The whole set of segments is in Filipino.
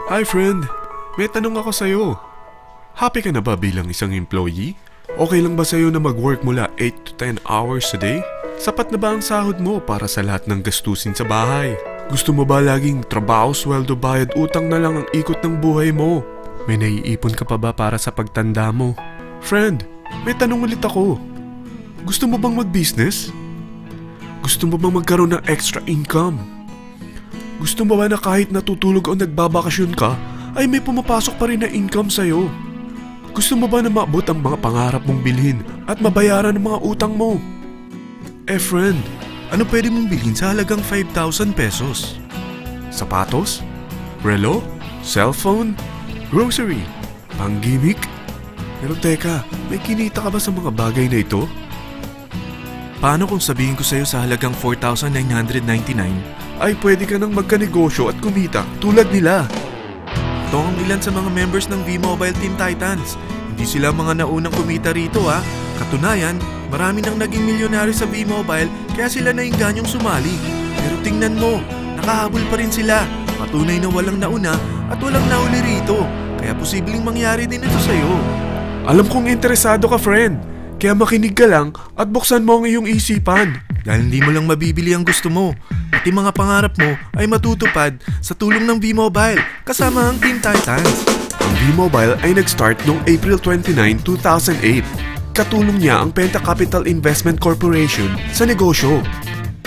Hi friend, may tanong ako sa'yo. Happy ka na ba bilang isang employee? Okay lang ba sa'yo na mag-work mula 8 to 10 hours a day? Sapat na ba ang sahod mo para sa lahat ng gastusin sa bahay? Gusto mo ba laging trabaho, sweldo, bayad, utang na lang ang ikot ng buhay mo? May naiipon ka pa ba para sa pagtanda mo? Friend, may tanong ulit ako. Gusto mo bang mag-business? Gusto mo bang magkaroon ng extra income? Gusto mo ba na kahit natutulog o nagbabakasyon ka, ay may pumapasok pa rin na income sa'yo? Gusto mo ba na maabot ang mga pangarap mong bilhin at mabayaran ang mga utang mo? Friend, ano pwede mong bilhin sa halagang 5,000 pesos? Sapatos? Relo? Cellphone? Grocery? Pang-gimmick? Pero teka, may kinita ka ba sa mga bagay na ito? Paano kung sabihin ko sa'yo sa halagang 4,999 ay pwede ka nang magkanegosyo at kumita tulad nila? Ito ang ilan sa mga members ng V-Mobile Team Titans. Hindi sila mga naunang kumita rito ha. Katunayan, marami nang naging milyonaryo sa V-Mobile kaya sila naingganyong sumali. Pero tingnan mo, nakahabol pa rin sila. Patunay na walang nauna at walang nauli rito. Kaya posibleng mangyari din ito sa'yo. Alam kong interesado ka, friend. Kaya makinig ka lang at buksan mo ang iyong isipan. Dahil hindi mo lang mabibili ang gusto mo. Pati mga pangarap mo ay matutupad sa tulong ng V-Mobile kasama ang Team Titans. Ang V-Mobile ay nag-start noong April 29, 2008. Katulong niya ang Penta Capital Investment Corporation sa negosyo.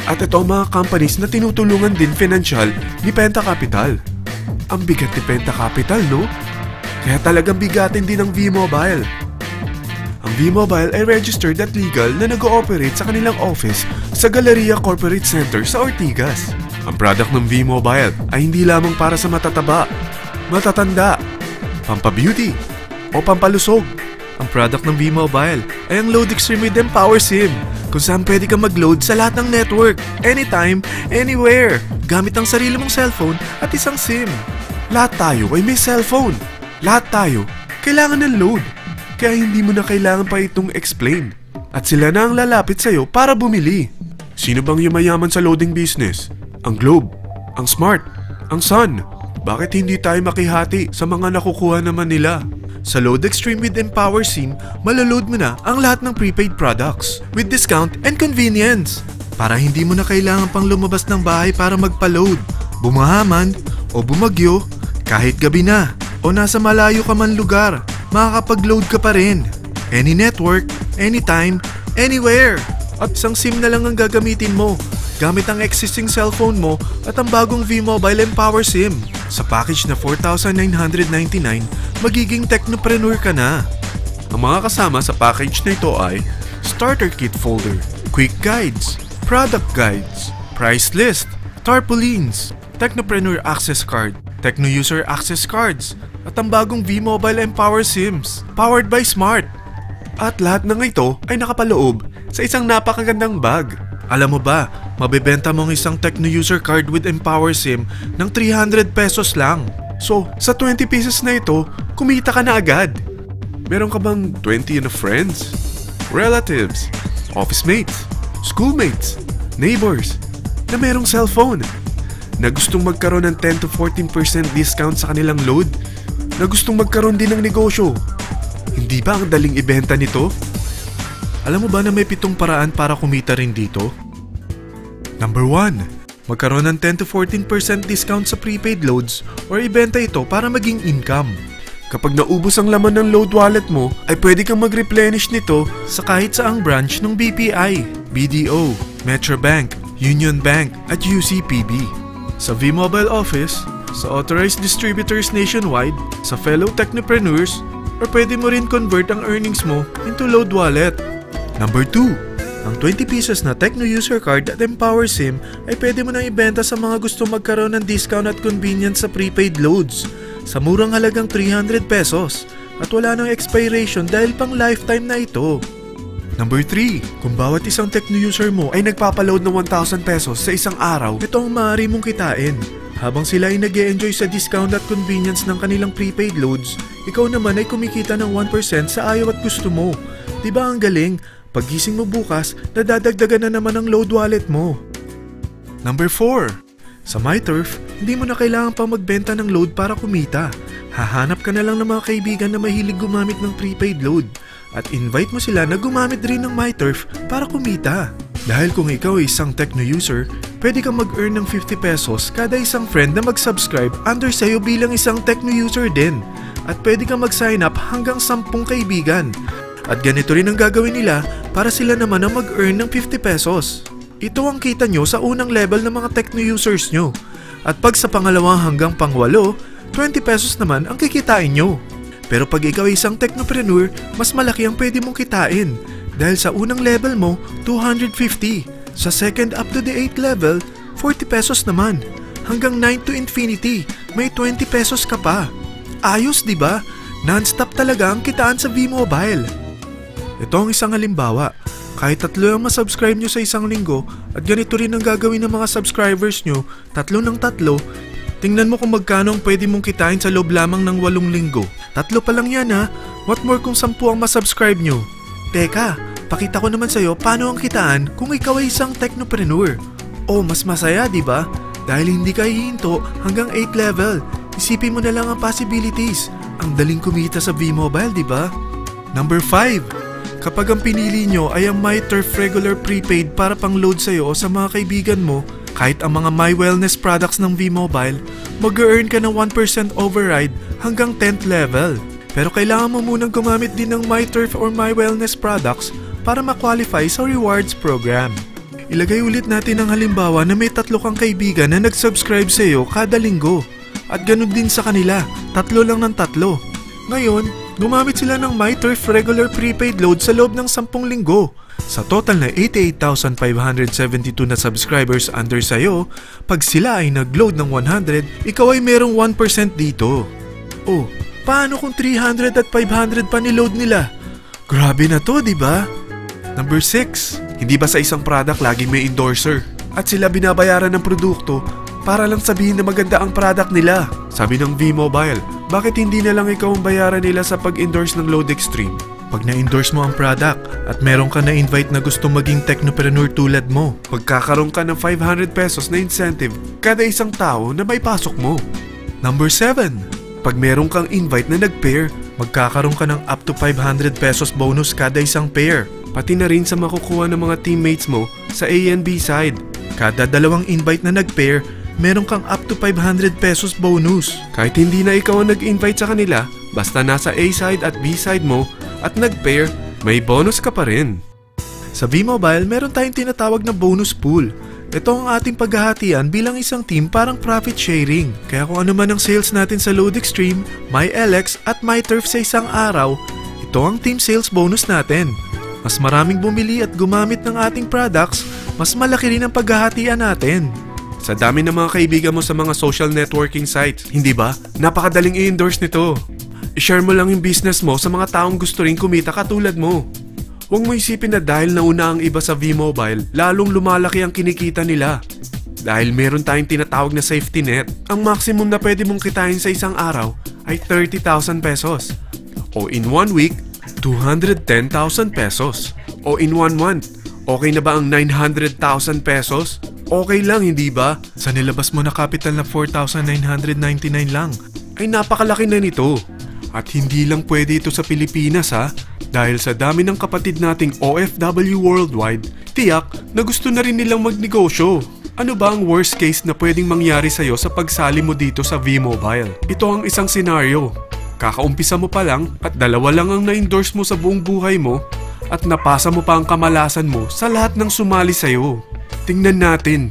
At ito ang mga companies na tinutulungan din financial ni Penta Capital. Ang bigat ni Penta Capital, no? Kaya talagang bigatin din ang V-Mobile. Ang V-Mobile ay registered at legal na nag-ooperate sa kanilang office sa Galleria Corporate Center sa Ortigas. Ang product ng V-Mobile ay hindi lamang para sa matataba, matatanda, pampabeauty, o pampalusog. Ang product ng V-Mobile ay ang Load Extreme with Empower SIM, kung saan pwede kang mag-load sa lahat ng network, anytime, anywhere, gamit ang sarili mong cellphone at isang SIM. Lahat tayo ay may cellphone. Lahat tayo kailangan ng load. Kaya hindi mo na kailangan pa itong explain. At sila na ang lalapit sa'yo para bumili. Sino bang yumayaman sa loading business? Ang Globe, ang Smart, ang Sun. Bakit hindi tayo makihati sa mga nakukuha naman nila? Sa Load Extreme with Empower SIM, malaload mo na ang lahat ng prepaid products with discount and convenience. Para hindi mo na kailangan pang lumabas ng bahay para magpa-load. Bumahaman o bumagyo, kahit gabi na o nasa malayo ka man lugar, makakapag-load ka pa rin. Any network, anytime, anywhere. At isang SIM na lang ang gagamitin mo gamit ang existing cellphone mo at ang bagong V-Mobile Empower SIM. Sa package na 4,999, magiging technopreneur ka na. Ang mga kasama sa package na ito ay Starter Kit Folder, Quick Guides, Product Guides, Price List, Tarpaulins, Technopreneur Access Card, Techno User Access Cards, at ang bagong V-Mobile Empower SIMs, powered by Smart. At lahat ng ito ay nakapaloob sa isang napakagandang bag. Alam mo ba, mabebenta mo ang isang Techno User Card with Empower SIM ng 300 pesos lang. So, sa 20 pieces na ito, kumita ka na agad. Meron ka bang 20 na friends, relatives, office mates, schoolmates, neighbors, na merong cellphone, na gustong magkaroon ng 10 to 14% discount sa kanilang load, na gustong magkaroon din ng negosyo? Hindi ba ang daling ibenta nito? Alam mo ba na may 7 paraan para kumita rin dito? Number 1. Magkaroon ng 10 to 14% discount sa prepaid loads or ibenta ito para maging income. Kapag naubos ang laman ng load wallet mo, ay pwede kang mag-replenish nito sa kahit saang branch ng BPI, BDO, Metrobank, Union Bank at UCPB. Sa V-Mobile Office, sa authorized distributors nationwide, sa fellow technopreneurs, or pwede mo rin convert ang earnings mo into load wallet. Number 2. Ang 20 pieces na Techno User Card at Empower SIM ay pwede mo nang ibenta sa mga gusto magkaroon ng discount at convenience sa prepaid loads sa murang halagang 300 pesos at wala nang expiration dahil pang lifetime na ito. Number 3. Kung bawat isang Techno user mo ay nagpapaload ng 1,000 pesos sa isang araw, ito ang maaari mong kitain. Habang sila ay nag-e-enjoy sa discount at convenience ng kanilang prepaid loads, ikaw naman ay kumikita ng 1% sa ayaw at gusto mo. Diba ang galing? Paggising mo bukas, nadadagdagan na naman ang load wallet mo. Number 4. Sa MyTurf, hindi mo na kailangan pang magbenta ng load para kumita. Hahanap ka na lang ng mga kaibigan na mahilig gumamit ng prepaid load at invite mo sila na gumamit rin ng MyTurf para kumita. Dahil kung ikaw ay isang Tecno user, pwede kang mag-earn ng 50 pesos kada isang friend na mag-subscribe under sa'yo bilang isang Tecno user din. At pwede kang mag-sign up hanggang 10 kaibigan. At ganito rin ang gagawin nila para sila naman ang mag-earn ng 50 pesos. Ito ang kita nyo sa unang level ng mga Tecno users nyo. At pag sa pangalawa hanggang pang-8, 20 pesos naman ang kikitain nyo. Pero pag ikaw ay isang technopreneur, mas malaki ang pwede mong kitain. Dahil sa unang level mo, 250. Sa second up to the 8th level, 40 pesos naman. Hanggang 9 to infinity, may 20 pesos ka pa. Ayos, di ba? Non-stop talaga ang kitaan sa V-Mobile. Ito ang isang halimbawa. Kahit 3 ang masubscribe nyo sa isang linggo at ganito rin ang gagawin ng mga subscribers nyo, 3 ng 3, tingnan mo kung magkano ang pwede mong kitain sa loob lamang ng 8 linggo. 3 pa lang yan ha. What more kung 10 ang masubscribe nyo? Teka, pakita ko naman sa'yo paano ang kitaan kung ikaw ay isang technopreneur. Oh, mas masaya, di ba? Dahil hindi ka hihinto hanggang 8 level. Isipin mo na lang ang possibilities. Ang daling kumita sa V-Mobile, di ba? Number 5. Kapag ang pinili nyo ay ang MyTurf regular prepaid para pang-load sa'yo o sa mga kaibigan mo, kahit ang mga My Wellness products ng V-Mobile, mag-earn ka ng 1% override hanggang 10th level. Pero kailangan mo munang gumamit din ng MyTurf or My Wellness products para ma-qualify sa rewards program. Ilagay ulit natin ang halimbawa na may 3 kang kaibigan na nag-subscribe sa'yo kada linggo. At ganun din sa kanila, 3 lang ng 3. Ngayon, gumamit sila ng MyTurf regular prepaid load sa loob ng 10 linggo. Sa total na 88,572 na subscribers under sayo, pag sila ay nag-load ng 100, ikaw ay merong 1% dito. Oh, paano kung 300 at 500 pa niload nila? Grabe na to, di ba? Number 6. Hindi ba sa isang product laging may endorser? At sila binabayaran ng produkto para lang sabihin na maganda ang product nila. Sabi ng V-Mobile, bakit hindi na lang ikaw ang bayaran nila sa pag-endorse ng Load Extreme? Pag na-endorse mo ang product at meron ka na-invite na gusto maging technopreneur tulad mo, magkakaroon ka ng 500 pesos na incentive kada isang tao na may pasok mo. Number 7. Pag meron kang invite na nag-pair, magkakaroon ka ng up to 500 pesos bonus kada isang pair. Pati na rin sa makukuha ng mga teammates mo sa A and B side. Kada 2 invite na nag-pair, meron kang up to 500 pesos bonus. Kahit hindi na ikaw ang nag-invite sa kanila, basta nasa A side at B side mo at nag-pair, may bonus ka pa rin. Sa V-Mobile, meron tayong tinatawag na bonus pool. Ito ang ating paghahatian bilang isang team parang profit sharing. Kaya kung ano man ang sales natin sa Load Extreme, MyLX at MyTurf sa isang araw, ito ang team sales bonus natin. Mas maraming bumili at gumamit ng ating products, mas malaki rin ang paghahatian natin. Sa dami ng mga kaibigan mo sa mga social networking sites, hindi ba? Napakadaling i-endorse nito. I-share mo lang yung business mo sa mga taong gusto rin kumita katulad mo. Huwag mo isipin na dahil nauna ang iba sa V-Mobile, lalong lumalaki ang kinikita nila. Dahil meron tayong tinatawag na safety net, ang maximum na pwede mong kitain sa isang araw ay 30,000 pesos. O in 1 week, 210,000 pesos. O in 1 month, okay na ba ang 900,000 pesos? Okay lang, hindi ba? Sa nilabas mo na capital na 4,999 lang, ay napakalaki na nito. At hindi lang pwede ito sa Pilipinas ha, dahil sa dami ng kapatid nating OFW worldwide, tiyak na gusto na rin nilang magnegosyo. Ano ba ang worst case na pwedeng mangyari sa'yo sa pagsali mo dito sa V-Mobile? Ito ang isang senaryo. Kakaumpisa mo pa lang at 2 lang ang na-endorse mo sa buong buhay mo at napasa mo pa ang kamalasan mo sa lahat ng sumali sa'yo. Tingnan natin.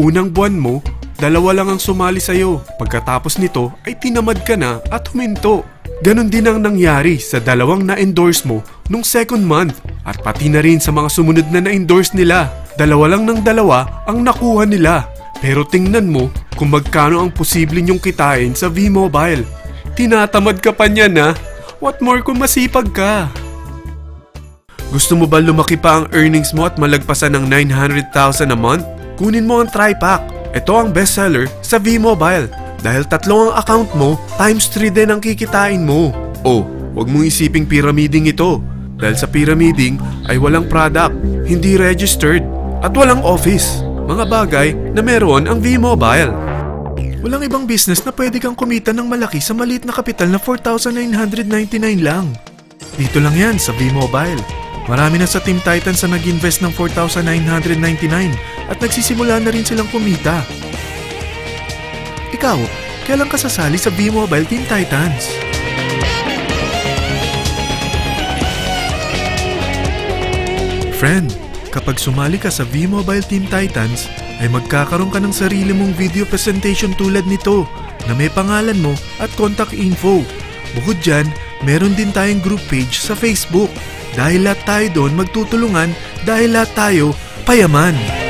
Unang buwan mo, 2 lang ang sumali sa'yo. Pagkatapos nito ay tinamad ka na at huminto. Ganon din ang nangyari sa 2 na-endorse mo nung second month at pati na rin sa mga sumunod na na-endorse nila. 2 lang ng 2 ang nakuha nila. Pero tingnan mo kung magkano ang posible nyong kitain sa V-Mobile. Tinatamad ka pa niyan ha? What more kung masipag ka? Gusto mo ba lumaki pa ang earnings mo at malagpasan ng 900,000 a month? Kunin mo ang TriPack. Ito ang bestseller sa V-Mobile. Dahil 3 ang account mo, times 3 din ang kikitain mo. Oh, wag mong isiping pyramiding ito. Dahil sa pyramiding ay walang product, hindi registered, at walang office. mga bagay na meron ang V-Mobile. Walang ibang business na pwede kang kumita ng malaki sa maliit na kapital na 4,999 lang. Dito lang yan sa V-Mobile. Marami na sa Team Titans na nag-invest ng 4,999 at nagsisimula na rin silang kumita. Ikaw, kailan ka sasali sa V-Mobile Team Titans? Friend, kapag sumali ka sa V-Mobile Team Titans, ay magkakaroon ka ng sarili mong video presentation tulad nito na may pangalan mo at contact info. Bukod dyan, meron din tayong group page sa Facebook. Dahil lahat tayo doon magtutulungan dahil lahat tayo payaman.